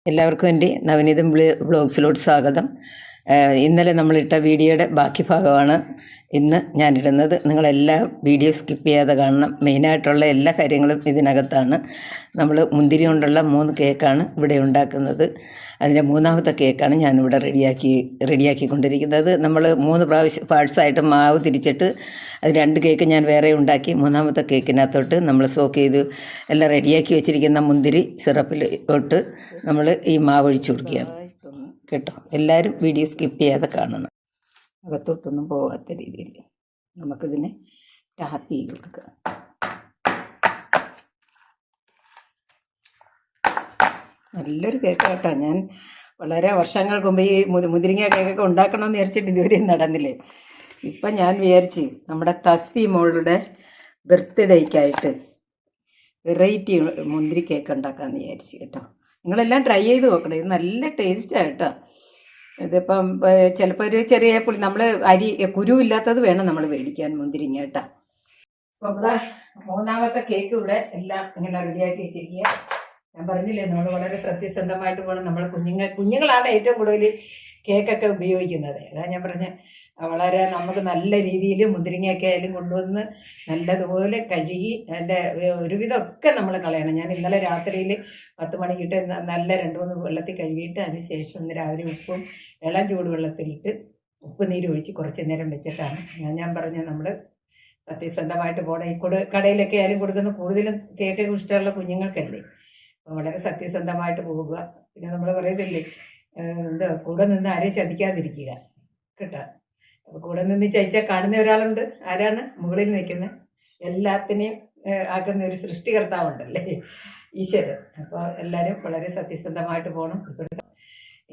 എല്ലാവർക്കും എൻ്റെ നവനീതം വ്ളോഗ്സിലോട്ട് സ്വാഗതം. ഇന്നലെ നമ്മളിട്ട വീഡിയോയുടെ ബാക്കി ഭാഗമാണ് ഇന്ന് ഞാനിടുന്നത്. നിങ്ങളെല്ലാം വീഡിയോ സ്കിപ്പ് ചെയ്യാതെ കാണണം. മെയിനായിട്ടുള്ള എല്ലാ കാര്യങ്ങളും ഇതിനകത്താണ്. നമ്മൾ മുന്തിരി കൊണ്ടുള്ള 3 കേക്കാണ് ഇവിടെ ഉണ്ടാക്കുന്നത്. അതിൻ്റെ 3ാമത്തെ കേക്കാണ് ഞാനിവിടെ റെഡിയാക്കിക്കൊണ്ടിരിക്കുന്നത്. നമ്മൾ 3 പാർട്സായിട്ട് മാവ് തിരിച്ചിട്ട് അത് 2 കേക്ക് ഞാൻ വേറെ ഉണ്ടാക്കി. 3ാമത്തെ കേക്കിനകത്തോട്ട് നമ്മൾ സോക്ക് ചെയ്ത് എല്ലാം റെഡിയാക്കി വെച്ചിരിക്കുന്ന മുന്തിരി സിറപ്പിലോട്ട് നമ്മൾ ഈ മാവ് ഒഴിച്ചു കൊടുക്കുകയാണ് കേട്ടോ. എല്ലാവരും വീഡിയോ സ്കിപ്പ് ചെയ്യാതെ കാണണം. അകത്തോട്ടൊന്നും പോകാത്ത രീതിയിൽ നമുക്കിതിനെ ടാപ്പ് ചെയ്ത് കൊടുക്കുക. നല്ലൊരു കേക്ക് കേട്ടോ. ഞാൻ വളരെ വർഷങ്ങൾക്ക് മുമ്പ് ഈ മുതിരിങ്ങ കേക്കൊക്കെ ഉണ്ടാക്കണമെന്ന് വിചാരിച്ചിട്ട് ഇതുവരെയും നടന്നില്ലേ. ഇപ്പം ഞാൻ വിചാരിച്ച് നമ്മുടെ തസ്ഫി മോളുടെ ബർത്ത്ഡേക്കായിട്ട് വെറൈറ്റി മുന്തിരി കേക്ക് ഉണ്ടാക്കാമെന്ന് വിചാരിച്ചു കേട്ടോ. നിങ്ങളെല്ലാം ട്രൈ ചെയ്ത് നോക്കണം. ഇത് നല്ല ടേസ്റ്റാണ് കേട്ടോ. ഇതിപ്പം ചിലപ്പോൾ ഒരു ചെറിയ പുളി, നമ്മൾ കുരുവില്ലാത്തത് വേണം നമ്മൾ മേടിക്കാൻ മുന്തിരിങ്ങ കേട്ടോ. അപ്പോൾ നമ്മുടെ 3ാമത്തെ കേക്ക് ഇവിടെ എല്ലാം ഇങ്ങനെ റെഡിയാക്കി വെച്ചിരിക്കുക. ഞാൻ പറഞ്ഞില്ലേ, നമ്മൾ വളരെ സത്യസന്ധമായിട്ട് പോകണം. നമ്മൾ കുഞ്ഞുങ്ങളാണ് ഏറ്റവും കൂടുതൽ കേക്കൊക്കെ ഉപയോഗിക്കുന്നത്. അതാ ഞാൻ പറഞ്ഞ വളരെ നമുക്ക് നല്ല രീതിയിൽ മുന്തിരിങ്ങയൊക്കെ ആയാലും കൊണ്ടുവന്ന് നല്ലതുപോലെ കഴുകി അതിൻ്റെ ഒരുവിധമൊക്കെ നമ്മൾ കളയണം. ഞാൻ ഇന്നലെ രാത്രിയിൽ 10 മണിക്കിട്ട് നല്ല 2-3 വെള്ളത്തിൽ കഴുകിയിട്ട് അതിന് ശേഷം ഇന്ന് രാവിലെ ഉപ്പും ഇളം ചൂട് വെള്ളത്തിലിട്ട് ഉപ്പ് നീര് ഒഴിച്ച് കുറച്ച് നേരം വെച്ചിട്ടാണ് ഞാൻ പറഞ്ഞ നമ്മൾ സത്യസന്ധമായിട്ട് പോകണം. ഈ കടയിലൊക്കെ ആയാലും കൊടുക്കുന്ന കൂടുതലും കേക്കൊക്കെ ഇഷ്ടമുള്ള കുഞ്ഞുങ്ങൾക്കല്ലേ. അപ്പോൾ വളരെ സത്യസന്ധമായിട്ട് പോവുക. പിന്നെ നമ്മൾ പറയത്തില്ലേ, കൂടെ നിന്ന് ആരെയും ചതിക്കാതിരിക്കുക കേട്ടോ. അപ്പോൾ കൂടെ നിന്ന് ചതിച്ചാൽ കാണുന്ന ഒരാളുണ്ട്. ആരാണ്? മുകളിൽ നിൽക്കുന്നത്, എല്ലാത്തിനെയും ആക്കുന്ന ഒരു സൃഷ്ടികർത്താവുണ്ടല്ലേ, ഈശ്വരൻ. അപ്പോൾ എല്ലാവരും വളരെ സത്യസന്ധമായിട്ട് പോകണം.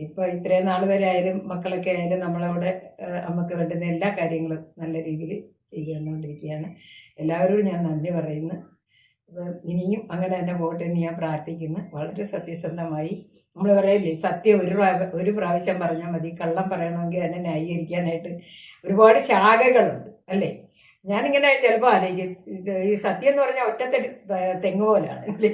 ഇപ്പോൾ ഇത്രയും നാൾ വരെ ആയാലും മക്കളൊക്കെ ആയാലും നമ്മളവിടെ നമുക്ക് വേണ്ടുന്ന എല്ലാ കാര്യങ്ങളും നല്ല രീതിയിൽ ചെയ്യുന്നുകൊണ്ടിരിക്കുകയാണ്. എല്ലാവരോടും ഞാൻ നന്ദി പറയുന്നു. അപ്പം ഇനിയും അങ്ങനെ തന്നെ പോട്ടെ എന്ന് ഞാൻ പ്രാർത്ഥിക്കുന്നു. വളരെ സത്യസന്ധമായി നമ്മൾ പറയില്ലേ, സത്യം ഒരു പ്രാവശ്യം പറഞ്ഞാൽ മതി. കള്ളം പറയണമെങ്കിൽ അതിനെ ന്യായീകരിക്കാനായിട്ട് ഒരുപാട് ശാഖകളുണ്ട് അല്ലേ. ഞാനിങ്ങനെ ചിലപ്പോൾ ആലോചിക്കും, ഈ സത്യം എന്ന് പറഞ്ഞാൽ ഒറ്റത്തടി തെങ്ങ് പോലാണ് അല്ലേ.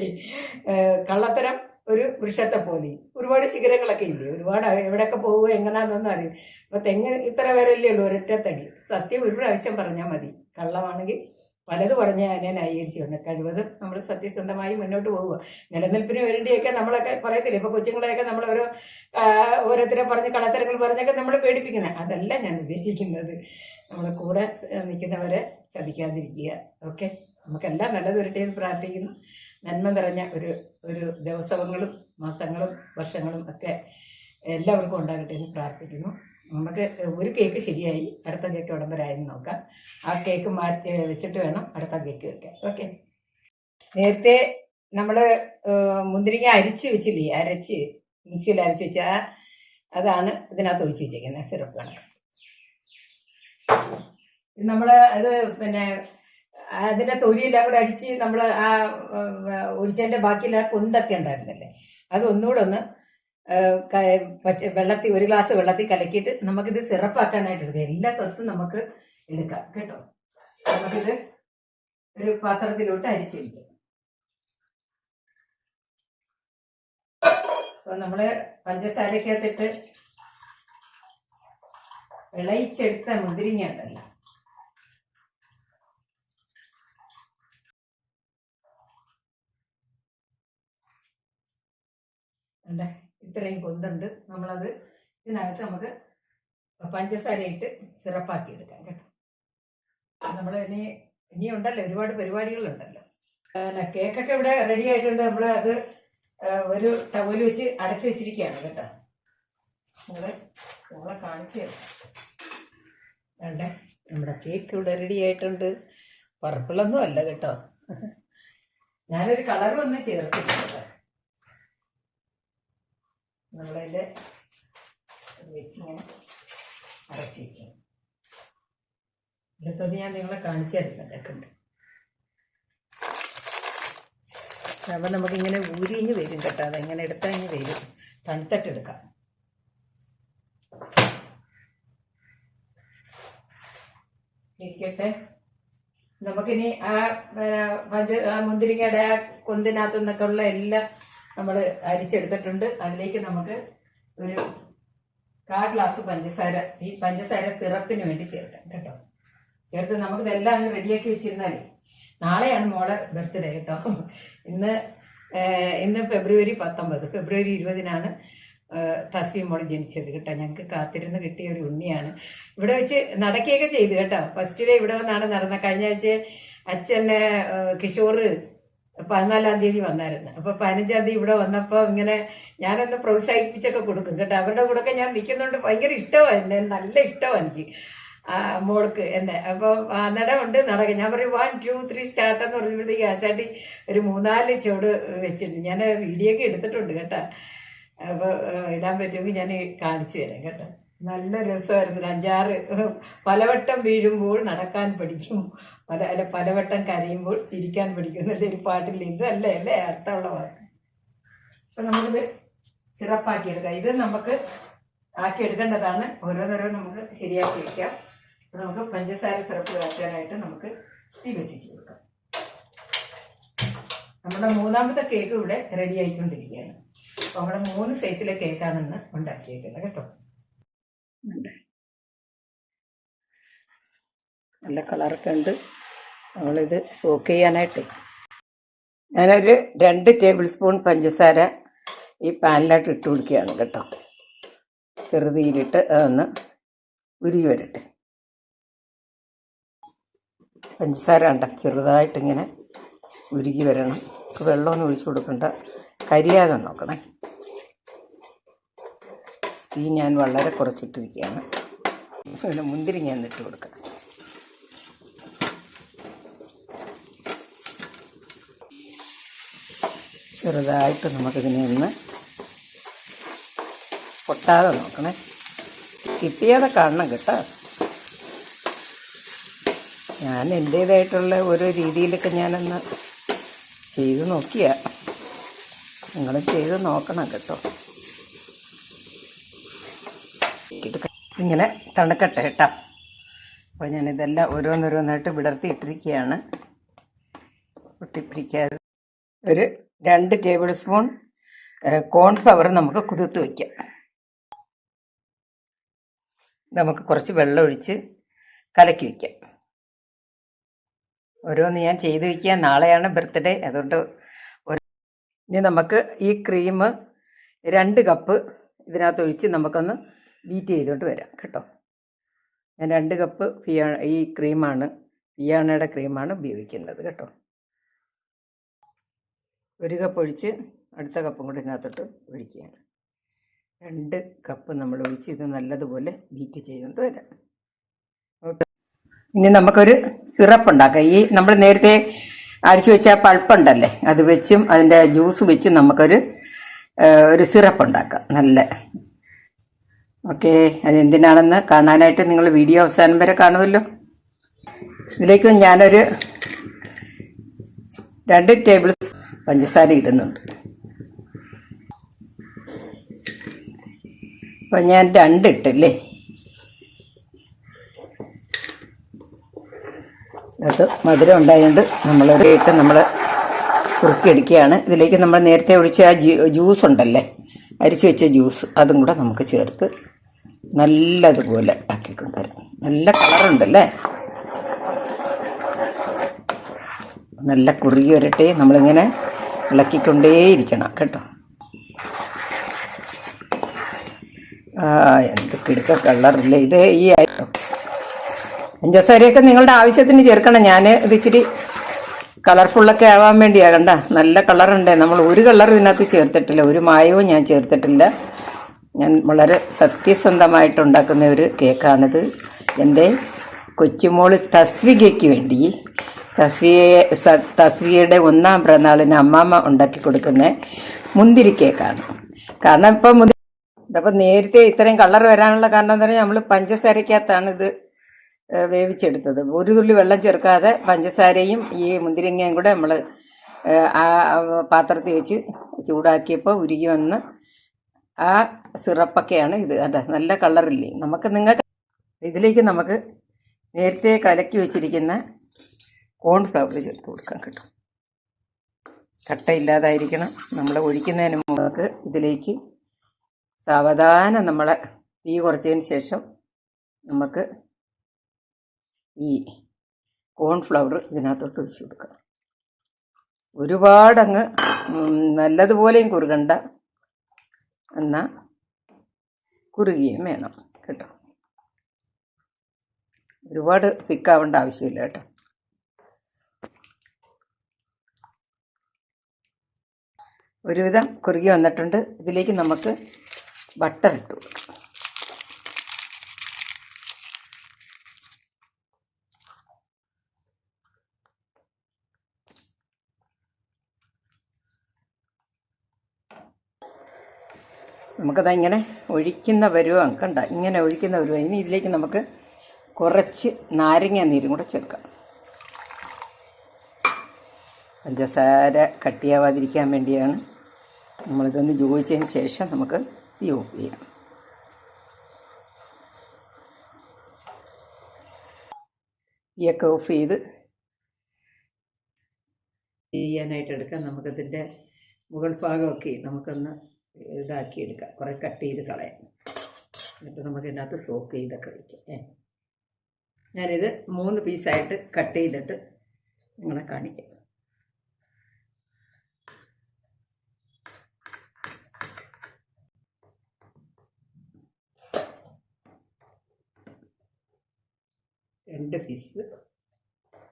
കള്ളത്തരം ഒരു വൃക്ഷത്തെ പോലെ ഒരുപാട് ശിഖരങ്ങളൊക്കെ ഇല്ലേ, ഒരുപാട് എവിടെയൊക്കെ പോവുക എങ്ങനെയാണെന്നൊന്നും അറിയും. അപ്പോൾ തെങ്ങ് ഇത്ര വരല്ലേ ഉള്ളൂ, ഒരൊറ്റത്തടി. സത്യം ഒരു പ്രാവശ്യം പറഞ്ഞാൽ മതി. കള്ളമാണെങ്കിൽ പലത് പറഞ്ഞ് അതിനെ ന്യായീകരിച്ചു കൊണ്ട് കഴിവതും നമ്മൾ സത്യസന്ധമായി മുന്നോട്ട് പോവുക. നിലനിൽപ്പിന് വേണ്ടിയൊക്കെ നമ്മളൊക്കെ പറയത്തില്ല, ഇപ്പോൾ കൊച്ചുങ്ങളെയൊക്കെ നമ്മൾ ഓരോരുത്തരെ പറഞ്ഞ് കള്ളത്തരങ്ങൾ പറഞ്ഞൊക്കെ നമ്മൾ പേടിപ്പിക്കുന്നത്. അതല്ല ഞാൻ ഉദ്ദേശിക്കുന്നത്. നമ്മൾ കൂടെ നിൽക്കുന്നവരെ ചതിക്കാതിരിക്കുക. ഓക്കെ, നമുക്കെല്ലാം നല്ലത് വരട്ടെ എന്ന് പ്രാർത്ഥിക്കുന്നു. നന്മ നിറഞ്ഞ ഒരു ദിവസങ്ങളും മാസങ്ങളും വർഷങ്ങളും ഒക്കെ എല്ലാവർക്കും ഉണ്ടാകട്ടെ എന്ന് പ്രാർത്ഥിക്കുന്നു. നമുക്ക് ഒരു കേക്ക് ശരിയായി, അടുത്ത കേക്ക് ഉടൻ വരായെന്ന് നോക്കാം. ആ കേക്ക് മാറ്റി വെച്ചിട്ട് വേണം അടുത്ത കേക്ക് വെക്കാൻ. ഓക്കെ, നേരത്തെ നമ്മൾ മുന്തിരിങ്ങ അരിച്ച് വെച്ചില്ലേ, മിക്സിയിൽ അരച്ച് വെച്ചാൽ അതാണ് ഇതിനകത്ത് ഒഴിച്ച് വെച്ചേക്കുന്നത് സിറപ്പാണ്. നമ്മൾ അത് പിന്നെ അതിൻ്റെ തൊലിയെല്ലാം കൂടെ അടിച്ച് നമ്മൾ ആ ഒഴിച്ചതിൻ്റെ ബാക്കിയുള്ള കൊന്തൊക്കെ ഉണ്ടായിരുന്നല്ലേ, അത് ഒന്നുകൂടെ ഒന്ന് വെള്ളത്തിൽ 1 ഗ്ലാസ് വെള്ളത്തിൽ കലക്കിയിട്ട് നമുക്കിത് സിറപ്പാക്കാനായിട്ട് എടുക്കാം. എല്ലാ സത്തും നമുക്ക് എടുക്കാം കേട്ടോ. നമുക്കിത് ഒരു പാത്രത്തിലോട്ട് അരിച്ചൊഴിക്കാം. അപ്പൊ നമ്മള് പഞ്ചസാരക്കകത്തിട്ട് വിളയിച്ചെടുത്ത മുന്തിരിങ്ങ ഉണ്ടല്ലോ, ഇത്രയും കൊന്തുണ്ട്. നമ്മളത് ഇതിനകത്ത് നമുക്ക് പഞ്ചസാര ഇട്ട് സിറപ്പാക്കി എടുക്കാം കേട്ടോ. നമ്മൾ ഇനി ഉണ്ടല്ലോ, ഒരുപാട് പരിപാടികളുണ്ടല്ലോ. കേക്കൊക്കെ ഇവിടെ റെഡി ആയിട്ടുണ്ട്. നമ്മൾ അത് ഒരു ടവല് വെച്ച് അടച്ചു വെച്ചിരിക്കുകയാണ് കേട്ടോ. നമ്മളെ കാണിച്ചു തരാം. നമ്മുടെ കേക്ക് ഇവിടെ റെഡി ആയിട്ടുണ്ട്. പർപ്പിളൊന്നും അല്ല കേട്ടോ, ഞാനൊരു കളറും ഒന്നും ചേർത്തിട്ടുണ്ട്. നമ്മളതിൻ്റെ വെച്ചിങ്ങനെ അടച്ചിരിക്കണം. ഇതിപ്പോൾ ഞാൻ നിങ്ങളെ കാണിച്ചു തരുന്നുണ്ട്. അപ്പം നമുക്കിങ്ങനെ ഊരിഞ്ഞ് വരും കേട്ടോ. അതെങ്ങനെ എടുത്താൽ ഇങ്ങനെ വരും. തണുത്തിട്ടെടുക്കാം. ഇരിക്കട്ടെ. നമുക്കിനി ആ മുന്തിരിങ്ങയുടെ ആ കൊന്തിനകത്തു നിന്നൊക്കെ ഉള്ള എല്ലാ നമ്മൾ അരിച്ചെടുത്തിട്ടുണ്ട്. അതിലേക്ക് നമുക്ക് ഒരു 1/4 ഗ്ലാസ് പഞ്ചസാര, ഈ പഞ്ചസാര സിറപ്പിന് വേണ്ടി ചേർക്കാം കേട്ടോ. ചേർത്ത് നമുക്കിതെല്ലാം അങ്ങ് റെഡിയാക്കി വെച്ചിരുന്നാലേ നാളെയാണ് മോളെ ബർത്ത്ഡേ കേട്ടോ. ഇന്ന് ഫെബ്രുവരി 19, ഫെബ്രുവരി 20-നാണ് തസ്വി മോൾ ജനിച്ചത് കേട്ടോ. ഞങ്ങൾക്ക് കാത്തിരുന്ന് കിട്ടിയ ഒരു ഉണ്ണിയാണ്. ഇവിടെ വെച്ച് നടക്കുകയൊക്കെ ചെയ്തു കേട്ടോ. ഫസ്റ്റ് ഡേ ഇവിടെ വന്നാണ് നടന്നത്. കഴിഞ്ഞ ആഴ്ച അച്ഛനെ കിഷോർ 14-ാം തീയതി വന്നായിരുന്നു. അപ്പോൾ 15-ാം തീയതി ഇവിടെ വന്നപ്പോൾ ഇങ്ങനെ ഞാനൊന്ന് പ്രോത്സാഹിപ്പിച്ചൊക്കെ കൊടുക്കും കേട്ടോ. അവരുടെ കൂടെയൊക്കെ ഞാൻ നിൽക്കുന്നുണ്ട്. ഭയങ്കര ഇഷ്ടമാണ് എന്നെ, നല്ല ഇഷ്ടമാണ് എനിക്ക് മോൾക്ക് എന്നെ. അപ്പോൾ നടമുണ്ട് നടക്കുക. ഞാൻ പറയും 1 2 3 സ്റ്റാർട്ട് എന്ന് പറഞ്ഞപ്പോഴത്തേക്ക് ആശാട്ടി ഒരു 3-4 ചുവട് വെച്ചിട്ടുണ്ട്. ഞാൻ വീഡിയോ ഒക്കെ എടുത്തിട്ടുണ്ട് കേട്ടോ. അപ്പോൾ ഇടാൻ പറ്റുമെങ്കിൽ ഞാൻ കാണിച്ചു തരാം കേട്ടോ. നല്ല രസമായിരുന്നു. 5-6 പലവട്ടം വീഴുമ്പോൾ നടക്കാൻ പഠിക്കും, പലവട്ടം കരയുമ്പോൾ ചിരിക്കാൻ പഠിക്കും എന്നല്ലേ ഒരു പാട്ടില്ല. ഇതല്ലേ അല്ലേ അർത്ഥമുള്ള പാട്ട്. അപ്പം നമുക്കിത് സിറപ്പാക്കിയെടുക്കാം. ഇത് നമുക്ക് ആക്കിയെടുക്കേണ്ടതാണ്. ഓരോന്നോരോ നമുക്ക് ശരിയാക്കി വയ്ക്കാം. അപ്പം നമുക്ക് പഞ്ചസാര സിറപ്പ് കാച്ചാനായിട്ട് നമുക്ക് തീ കത്തിച്ച് കൊടുക്കാം. നമ്മുടെ 3ാമത്തെ കേക്ക് ഇവിടെ റെഡി ആയിക്കൊണ്ടിരിക്കുകയാണ്. അപ്പോൾ നമ്മുടെ 3 സൈസിലെ കേക്കാണെന്ന് ഉണ്ടാക്കിയേക്കുന്നത് കേട്ടോ. നല്ല കളറൊക്കെ ഉണ്ട്. നമ്മളിത് സോക്ക് ചെയ്യാനായിട്ട് ഞാനൊരു 2 ടേബിൾ സ്പൂൺ പഞ്ചസാര ഈ പാനിലായിട്ട് ഇട്ട് കൊടുക്കുകയാണ് കേട്ടോ. ചെറുതീരിട്ട് അതൊന്ന് ഉരുകി വരട്ടെ. പഞ്ചസാര ഉണ്ട ചെറുതായിട്ടിങ്ങനെ ഉരുകി വരണം. വെള്ളമൊന്നും ഒഴിച്ചു കൊടുക്കണ്ട, കരിയാതെ നോക്കണേ. തീ ഞാൻ വളരെ കുറച്ചിട്ടിരിക്കുകയാണ്. പിന്നെ മുന്തിരിങ്ങ എന്നിട്ട് കൊടുക്കാം. ചെറുതായിട്ട് നമുക്കിതിനെ ഒന്ന് പൊട്ടാതെ നോക്കണേ. സ്കിപ്പ് ചെയ്യാതെ കാണണം കേട്ടോ. ഞാൻ എൻ്റേതായിട്ടുള്ള ഓരോ രീതിയിലൊക്കെ ഞാനൊന്ന് ചെയ്ത് നോക്കിയ, നിങ്ങൾ ചെയ്ത് നോക്കണം കേട്ടോ. ഇങ്ങനെ തണുക്കട്ടെ കേട്ടോ. അപ്പോൾ ഞാനിതെല്ലാം ഓരോന്നോരോന്നായിട്ട് വിടർത്തി ഇട്ടിരിക്കുകയാണ്. പൊട്ടിപ്പിടിക്കാതെ ഒരു 2 ടേബിൾ സ്പൂൺ കോൺഫ്ലവർ നമുക്ക് കുതിർത്ത് വയ്ക്കാം. നമുക്ക് കുറച്ച് വെള്ളം ഒഴിച്ച് കലക്കി വയ്ക്കാം. ഓരോന്ന് ഞാൻ ചെയ്ത് വയ്ക്കുക. നാളെയാണ് ബർത്ത്ഡേ, അതുകൊണ്ട് ഇനി നമുക്ക് ഈ ക്രീം 2 കപ്പ് ഇതിനകത്ത് ഒഴിച്ച് നമുക്കൊന്ന് ബീറ്റ് ചെയ്തുകൊണ്ട് വരാം കേട്ടോ. ഞാൻ 2 കപ്പ് ഈ ക്രീമാണ്, പിയാനയുടെ ക്രീമാണ് ഉപയോഗിക്കുന്നത് കേട്ടോ. 1 കപ്പ് ഒഴിച്ച് അടുത്ത കപ്പും കൂടി ഇതിനകത്തോട്ട് ഒഴിക്കുകയാണ്. 2 കപ്പ് നമ്മൾ ഒഴിച്ച് ഇത് നല്ലതുപോലെ ബീറ്റ് ചെയ്തുകൊണ്ട് വരാം. ഓക്കെ, ഇനി നമുക്കൊരു സിറപ്പ് ഉണ്ടാക്കാം. ഈ നമ്മൾ നേരത്തെ അടിച്ചു വെച്ച പൾപ്പുണ്ടല്ലേ, അത് വെച്ചും അതിൻ്റെ ജ്യൂസ് വെച്ചും നമുക്കൊരു സിറപ്പ് ഉണ്ടാക്കാം. നല്ല ഓക്കെ, അതെന്തിനാണെന്ന് കാണാനായിട്ട് നിങ്ങൾ വീഡിയോ അവസാനം വരെ കാണുമല്ലോ. ഇതിലേക്ക് ഞാനൊരു 2 ടേബിൾ പഞ്ചസാര ഇടുന്നുണ്ട്. അപ്പോൾ ഞാൻ 2 ഇട്ടല്ലേ. അത് മധുരം ഉണ്ടായതുകൊണ്ട് നമ്മൾ കുറുക്കിയെടുക്കുകയാണ്. ഇതിലേക്ക് നമ്മൾ നേരത്തെ ഒഴിച്ച ആ ജ്യൂസ് ഉണ്ടല്ലേ, അരിച്ചു വെച്ച ജ്യൂസ്, അതും കൂടെ നമുക്ക് ചേർത്ത് നല്ലതുപോലെ ആക്കിക്കൊണ്ടുവരാം. നല്ല കളറുണ്ടല്ലേ, നല്ല കുറുകി വരട്ടെ. നമ്മളിങ്ങനെ ഇളക്കിക്കൊണ്ടേയിരിക്കണം കേട്ടോ. എന്ത് കിടുക്ക കളറില്ലേ ഇത്. ഈ പഞ്ചസാരയൊക്കെ നിങ്ങളുടെ ആവശ്യത്തിന് ചേർക്കണം. ഞാൻ ഇത് ഇച്ചിരി കളർഫുള്ളൊക്കെ ആവാൻ വേണ്ടിയാ. കണ്ട നല്ല കളറുണ്ട്. നമ്മൾ ഒരു കളറും ഇതിനകത്ത് ചേർത്തിട്ടില്ല, ഒരു മായവും ഞാൻ ചേർത്തിട്ടില്ല. ഞാൻ വളരെ സത്യസന്ധമായിട്ടുണ്ടാക്കുന്ന ഒരു കേക്കാണിത്. എൻ്റെ കൊച്ചുമോള് തസ്വികയ്ക്ക് വേണ്ടി, തസ്വികയുടെ 1ാം പിറന്നാളിന് അമ്മാമ്മ ഉണ്ടാക്കി കൊടുക്കുന്ന മുന്തിരി കേക്കാണ്. കാരണം ഇതപ്പോൾ നേരത്തെ ഇത്രയും കളർ വരാനുള്ള കാരണം എന്താ പറയുക, നമ്മൾ പഞ്ചസാരക്കകത്താണ് ഇത് വേവിച്ചെടുത്തത്. ഒരു തുള്ളി വെള്ളം ചേർക്കാതെ പഞ്ചസാരയും ഈ മുന്തിരിങ്ങയും കൂടെ നമ്മൾ ആ പാത്രത്തിൽ വെച്ച് ചൂടാക്കിയപ്പോൾ ഉരുകി വന്ന് ആ സിറപ്പൊക്കെയാണ് ഇത്. അതെ, നല്ല കളറില്ലേ. ഇതിലേക്ക് നമുക്ക് നേരത്തെ കലക്കി വെച്ചിരിക്കുന്ന കോൺഫ്ലവർ ചേർത്ത് കൊടുക്കാം കേട്ടോ. കട്ടയില്ലാതായിരിക്കണം. നമ്മൾ ഒഴിക്കുന്നതിന് മുമ്പ് ഇതിലേക്ക് സാവധാനം നമ്മളെ തീ കുറച്ചതിന് ശേഷം നമുക്ക് ഈ കോൺഫ്ലവർ ഇതിനകത്തോട്ട് ഒഴിച്ചു കൊടുക്കാം. ഒരുപാടങ്ങ് നല്ലതുപോലെയും കുറുകണ്ട, എന്നാൽ കുറുകിയും വേണം കേട്ടോ. ഒരുപാട് തിക്കാവേണ്ട ആവശ്യമില്ല കേട്ടോ. ഒരുവിധം കുറുകി വന്നിട്ടുണ്ട്. ഇതിലേക്ക് നമുക്ക് ബട്ടർ ഇട്ട് കൊടുക്കാം. നമുക്കത് ഇങ്ങനെ ഒഴിക്കുന്ന പരുവം കണ്ട, ഇങ്ങനെ ഒഴിക്കുന്ന പരുവം. ഇനി ഇതിലേക്ക് നമുക്ക് കുറച്ച് നാരങ്ങ നീരും കൂടെ ചേർക്കാം. പഞ്ചസാര കട്ടിയാവാതിരിക്കാൻ വേണ്ടിയാണ്. നമ്മളിതൊന്ന് യോജിച്ചതിന് ശേഷം നമുക്ക് തീ ഓഫ് ചെയ്യാം. തീയൊക്കെ ഓഫ് ചെയ്ത് ചെയ്യാനായിട്ട് എടുക്കാം. നമുക്കതിൻ്റെ മുകൾ ഭാഗമൊക്കെ നമുക്കൊന്ന് ഇതാക്കിയെടുക്കാം, കുറേ കട്ട് ചെയ്ത് കളയാം. എന്നിട്ട് നമുക്ക് ഇതിനകത്ത് സോക്ക് ചെയ്തൊക്കെ വയ്ക്കാം. ഞാനിത് 3 പീസായിട്ട് കട്ട് ചെയ്തിട്ട് നിങ്ങളെ കാണിക്കാം. രണ്ട് പീസ്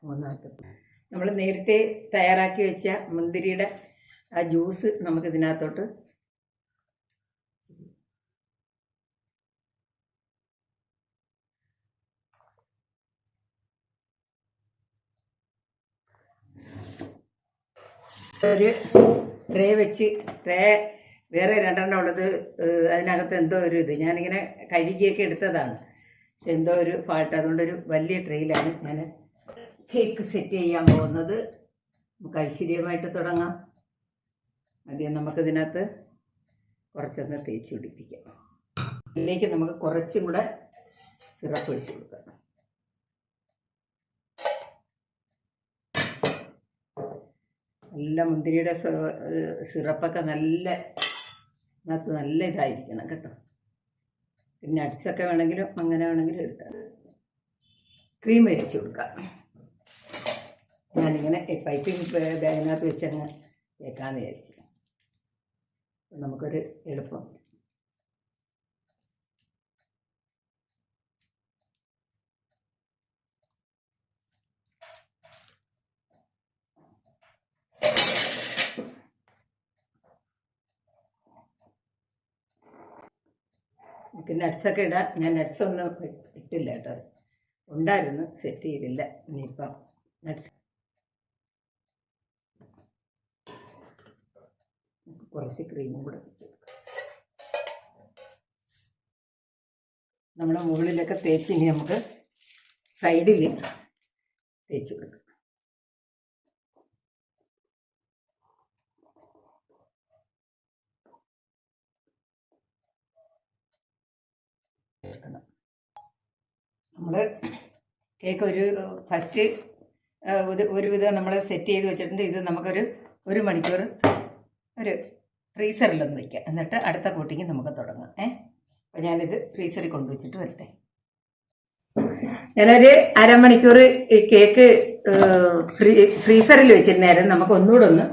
3 നമ്മൾ നേരത്തെ തയ്യാറാക്കി വെച്ച മുന്തിരിയുടെ ആ ജ്യൂസ് നമുക്കിതിനകത്തോട്ട് ഒരു ട്രേ വെച്ച്, ട്രേ വേറെ 2 ഉള്ളത്, അതിനകത്ത് എന്തോ ഒരു ഇത് ഞാനിങ്ങനെ കഴുകിയൊക്കെ എടുത്തതാണ്. പക്ഷെ എന്തോ ഒരു ഫാൾട്ട്, അതുകൊണ്ടൊരു വലിയ ട്രേയിലാണ് ഞാൻ കേക്ക് സെറ്റ് ചെയ്യാൻ പോകുന്നത്. നമുക്ക് ഐശ്വര്യമായിട്ട് തുടങ്ങാം. ആദ്യം നമുക്കിതിനകത്ത് കുറച്ചൊന്ന് തേച്ച് പിടിപ്പിക്കാം. ഇതിലേക്ക് നമുക്ക് കുറച്ചും കൂടെ സിറപ്പ് ഒഴിച്ച് കൊടുക്കാം. നല്ല മുന്തിരിയുടെ സിറപ്പൊക്കെ നല്ല ഇതായിരിക്കണം കേട്ടോ. പിന്നെ നട്ട്സൊക്കെ വേണമെങ്കിലും അങ്ങനെ വേണമെങ്കിലും എടുക്കാം. ക്രീം തേച്ച് കൊടുക്കാം. ഞാനിങ്ങനെ പൈപ്പിംഗ് ബാഗിനകത്ത് വെച്ചങ്ങ് തേക്കാമെന്ന് വിചാരിച്ചു. നമുക്കൊരു എളുപ്പം. നമുക്ക് നട്ട്സൊക്കെ ഇടാം. ഞാൻ നട്ട്സൊന്നും ഇട്ടില്ല കേട്ടോ, ഉണ്ടായിരുന്നു, സെറ്റ് ചെയ്തില്ല. ഇനിയിപ്പം നട്ട്സ് കുറച്ച് ക്രീമും കൂടെ വെച്ച് കൊടുക്കാം. നമ്മൾ മുകളിലൊക്കെ തേച്ച് ഇനി നമുക്ക് സൈഡിൽ തേച്ച് കൊടുക്കാം. നമ്മൾ കേക്ക് ഫസ്റ്റ് ഒരുവിധം നമ്മൾ സെറ്റ് ചെയ്ത് വെച്ചിട്ടുണ്ട്. ഇത് നമുക്കൊരു 1 മണിക്കൂർ ഒരു ഫ്രീസറിലൊന്ന് വയ്ക്കാം. എന്നിട്ട് അടുത്ത കോട്ടിങ് നമുക്ക് തുടങ്ങാം. അപ്പോൾ ഞാനിത് ഫ്രീസറിൽ കൊണ്ടുവച്ചിട്ട് വരട്ടെ. ഞാനൊരു അരമണിക്കൂർ ഈ കേക്ക് ഫ്രീസറിൽ വെച്ചിരുന്നായിരുന്നു. നമുക്ക് ഒന്നുകൂടെ ഒന്ന്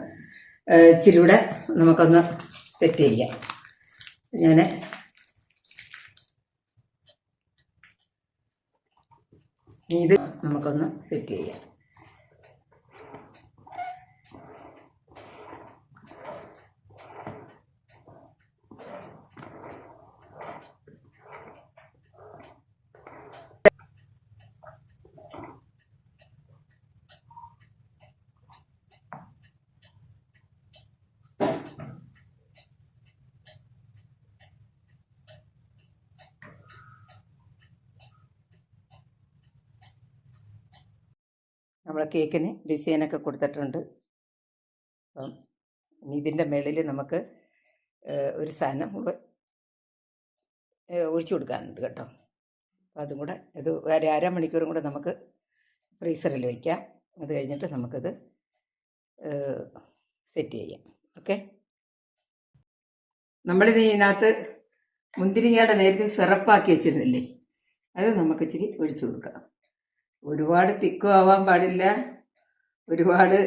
ഇച്ചിരി കൂടെ നമുക്കൊന്ന് സെറ്റ് ചെയ്യാം. ഞാൻ ഇത് നമുക്കൊന്ന് സെറ്റ് ചെയ്യാം. നമ്മൾ കേക്കിന് ഡിസൈനൊക്കെ കൊടുത്തിട്ടുണ്ട്. അപ്പം ഇതിൻ്റെ മുകളിൽ നമുക്ക് ഒരു സാധനം ഒഴിച്ചു കൊടുക്കാനുണ്ട് കേട്ടോ. അപ്പം അതും കൂടെ ഇത് ഒരു അരമണിക്കൂറും കൂടെ നമുക്ക് ഫ്രീസറിൽ വയ്ക്കാം. അത് കഴിഞ്ഞിട്ട് നമുക്കത് സെറ്റ് ചെയ്യാം. ഓക്കെ, നമ്മളിത് ഇതിനകത്ത് മുന്തിരിങ്ങയുടെ നേരത്തെ സിറപ്പാക്കി വെച്ചിരുന്നില്ലേ, അത് നമുക്ക് ഇച്ചിരി ഒഴിച്ചു കൊടുക്കാം. ഒരുപാട് തിക്കും ആവാൻ പാടില്ല, ഒരുപാട്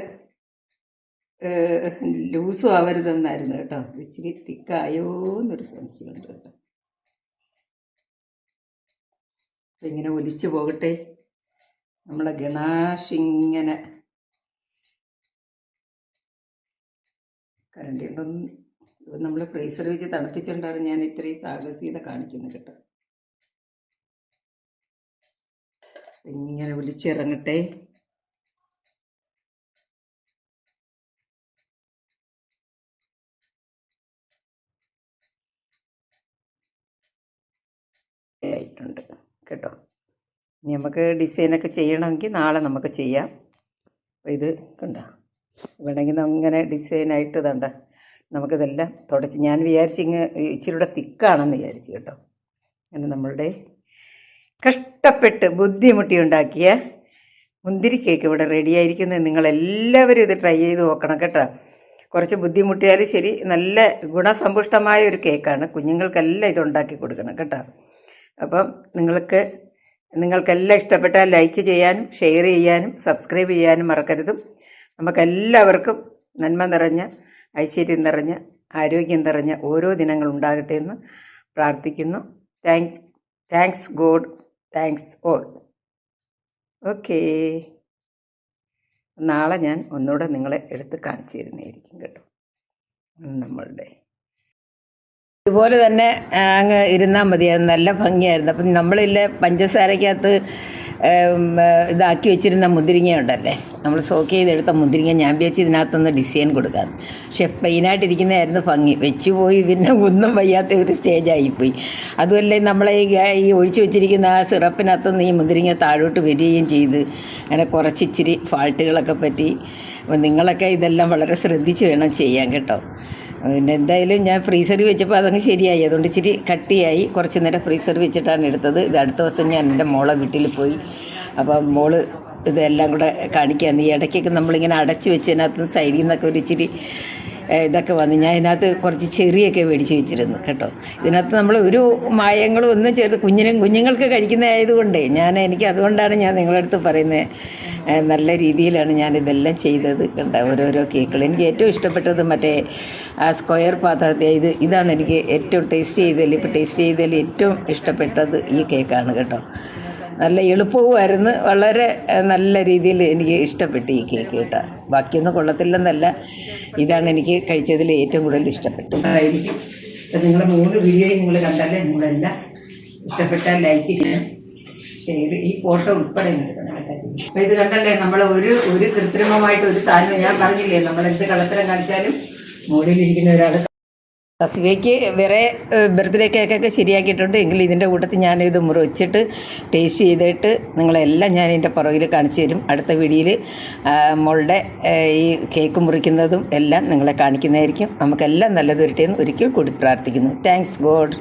ലൂസും ആവരുതെന്നായിരുന്നു കേട്ടോ. ഇച്ചിരി തിക്കായോ എന്നൊരു സംശയമുണ്ട് കേട്ടോ. അപ്പം ഇങ്ങനെ ഒലിച്ചു പോകട്ടെ. നമ്മളെ ഗണാഷ് ഇങ്ങനെ കരണ്ടി നമ്മൾ ഫ്രീസർ വെച്ച് തണുപ്പിച്ചുകൊണ്ടാണ് ഞാൻ ഇത്രയും സാഹസികത കാണിക്കുന്നത് കേട്ടോ. ഇങ്ങനെ ഒലിച്ചിറങ്ങട്ടെ. ആയിട്ടുണ്ട് കേട്ടോ. ഇനി നമുക്ക് ഡിസൈനൊക്കെ ചെയ്യണമെങ്കിൽ നാളെ നമുക്ക് ചെയ്യാം. അപ്പോൾ ഇത് കണ്ട വേണമെങ്കിൽ അങ്ങനെ ഡിസൈനായിട്ട് ഇതണ്ട നമുക്കിതെല്ലാം തുടച്ച്, ഞാൻ വിചാരിച്ച് ഇച്ചിരി കൂടെ തിക്കാണെന്ന് വിചാരിച്ചു കേട്ടോ. അങ്ങനെ നമ്മളുടെ കഷ്ടപ്പെട്ട് ബുദ്ധിമുട്ടി ഉണ്ടാക്കിയ മുന്തിരി കേക്ക് ഇവിടെ റെഡിയായിരിക്കുന്നത്. നിങ്ങളെല്ലാവരും ഇത് ട്രൈ ചെയ്ത് നോക്കണം കേട്ടോ. കുറച്ച് ബുദ്ധിമുട്ടിയാലും ശരി, നല്ല ഗുണസമ്പുഷ്ടമായ ഒരു കേക്കാണ്. കുഞ്ഞുങ്ങൾക്കെല്ലാം ഇത് ഉണ്ടാക്കി കൊടുക്കണം കേട്ടോ. അപ്പം നിങ്ങൾക്കെല്ലാം ഇഷ്ടപ്പെട്ടാൽ ലൈക്ക് ചെയ്യാനും ഷെയർ ചെയ്യാനും സബ്സ്ക്രൈബ് ചെയ്യാനും മറക്കരുതും. നമുക്കെല്ലാവർക്കും നന്മ നിറഞ്ഞ, ഐശ്വര്യം നിറഞ്ഞ, ആരോഗ്യം നിറഞ്ഞ ഓരോ ദിനങ്ങൾ ഉണ്ടാകട്ടെ എന്ന് പ്രാർത്ഥിക്കുന്നു. Thanks God, thanks all. Okay, നാളെ ഞാൻ ഒന്നുകൂടെ നിങ്ങളെ എടുത്ത് കാണിച്ചു തരുന്നതായിരിക്കും കേട്ടോ. നമ്മളുടെ ഇതുപോലെ തന്നെ അങ്ങ് ഇരുന്നാൽ മതിയായിരുന്നു, നല്ല ഭംഗിയായിരുന്നു. അപ്പം നമ്മളില്ലേ പഞ്ചസാരക്കകത്ത് ഇതാക്കി വെച്ചിരുന്ന മുന്തിരിങ്ങ ഉണ്ടല്ലേ, നമ്മൾ സോക്ക് ചെയ്തെടുത്ത മുന്തിരിങ്ങ ഞാൻ വിചാരിച്ച് ഇതിനകത്തൊന്ന് ഡിസൈൻ കൊടുക്കാം. പക്ഷെ പ്ലെയിനായിട്ടിരിക്കുന്നതായിരുന്നു ഭംഗി. വെച്ച് പോയി പിന്നെ ഒന്നും വയ്യാത്ത ഒരു സ്റ്റേജായിപ്പോയി. അതുമല്ലേ നമ്മളെ ഈ ഒഴിച്ചു വെച്ചിരിക്കുന്ന ആ സിറപ്പിനകത്തുനിന്ന് ഈ മുന്തിരിങ്ങ താഴോട്ട് വരികയും ചെയ്ത് അങ്ങനെ കുറച്ച് ഇച്ചിരി ഫാൾട്ടുകളൊക്കെ പറ്റി. അപ്പം നിങ്ങളൊക്കെ ഇതെല്ലാം വളരെ ശ്രദ്ധിച്ച് വേണം ചെയ്യാൻ കേട്ടോ. പിന്നെ എന്തായാലും ഞാൻ ഫ്രീസറിൽ വെച്ചപ്പോൾ അതങ്ങ് ശരിയായി. അതുകൊണ്ട് ഇച്ചിരി കട്ടിയായി. കുറച്ച് നേരം ഫ്രീസറിൽ വെച്ചിട്ടാണ് എടുത്തത്. ഇത് അടുത്ത ദിവസം ഞാൻ എൻ്റെ മോളെ വീട്ടിൽ പോയി. അപ്പം മോള് ഇതെല്ലാം കൂടെ കാണിക്കാൻ, ഈ ഇടയ്ക്കൊക്കെ നമ്മളിങ്ങനെ അടച്ച് വെച്ചതിനകത്ത് സൈഡിൽ നിന്നൊക്കെ ഒരു ഇച്ചിരി ഇതൊക്കെ വന്ന് ഞാൻ ഇതിനകത്ത് കുറച്ച് ചെറിയൊക്കെ മേടിച്ച് വെച്ചിരുന്നു കേട്ടോ. ഇതിനകത്ത് നമ്മൾ ഒരു മായങ്ങളും ഒന്നും ചേർത്ത് കുഞ്ഞുങ്ങൾക്ക് കഴിക്കുന്നതായതുകൊണ്ടേ എനിക്ക് അതുകൊണ്ടാണ് ഞാൻ നിങ്ങളുടെ അടുത്ത് പറയുന്നത്. നല്ല രീതിയിലാണ് ഞാനിതെല്ലാം ചെയ്തത് കണ്ട. ഓരോരോ കേക്കുകൾ എനിക്ക് ഏറ്റവും ഇഷ്ടപ്പെട്ടത് മറ്റേ ആ സ്ക്വയർ പാത്രത്തെ ഇതാണ് എനിക്ക് ഏറ്റവും ടേസ്റ്റ് ചെയ്തതിൽ ഏറ്റവും ഇഷ്ടപ്പെട്ടത് ഈ കേക്കാണ് കേട്ടോ. നല്ല എളുപ്പവുമായിരുന്നു, വളരെ നല്ല രീതിയിൽ എനിക്ക് ഇഷ്ടപ്പെട്ടു ഈ കേക്ക് കേട്ടോ. ബാക്കിയൊന്നും കൊള്ളത്തില്ലെന്നല്ല, ഇതാണ് എനിക്ക് കഴിച്ചതിൽ ഏറ്റവും കൂടുതൽ ഇഷ്ടപ്പെട്ടതായിരിക്കും. നിങ്ങളുടെ 3 വീഡിയോയും നിങ്ങൾ കണ്ടാലേ നിങ്ങളെല്ലാം ഇഷ്ടപ്പെട്ടാൽ ലൈക്ക് ചെയ്യാം, ഷെയർ, ഈ ഫോട്ടോ ഉൾപ്പെടെ അപ്പോൾ ഇത് കണ്ടല്ലേ, നമ്മൾ ഒരു കൃത്രിമമായിട്ട് ഒരു സാധനം, ഞാൻ പറഞ്ഞില്ലേ നമ്മളെന്ത് കളത്തരം കാണിച്ചാലും മുകളിലിരിക്കുന്ന ഒരാൾ. തസ്വിക്ക് വേറെ ബർത്ത്ഡേ കേക്കൊക്കെ ശരിയാക്കിയിട്ടുണ്ട്. എങ്കിൽ ഇതിൻ്റെ കൂട്ടത്തിൽ ഞാനിത് മുറിച്ചിട്ട് ടേസ്റ്റ് ചെയ്തിട്ട് നിങ്ങളെല്ലാം ഞാൻ ഇതിൻ്റെ പുറകിൽ കാണിച്ചു തരും. അടുത്ത വീഡിയോയിൽ മോളുടെ ഈ കേക്ക് മുറിക്കുന്നതും എല്ലാം നിങ്ങളെ കാണിക്കുന്നതായിരിക്കും. നമുക്കെല്ലാം നല്ലത് വരട്ടെ എന്ന് ഒരിക്കൽ കൂടി പ്രാർത്ഥിക്കുന്നു. Thanks God.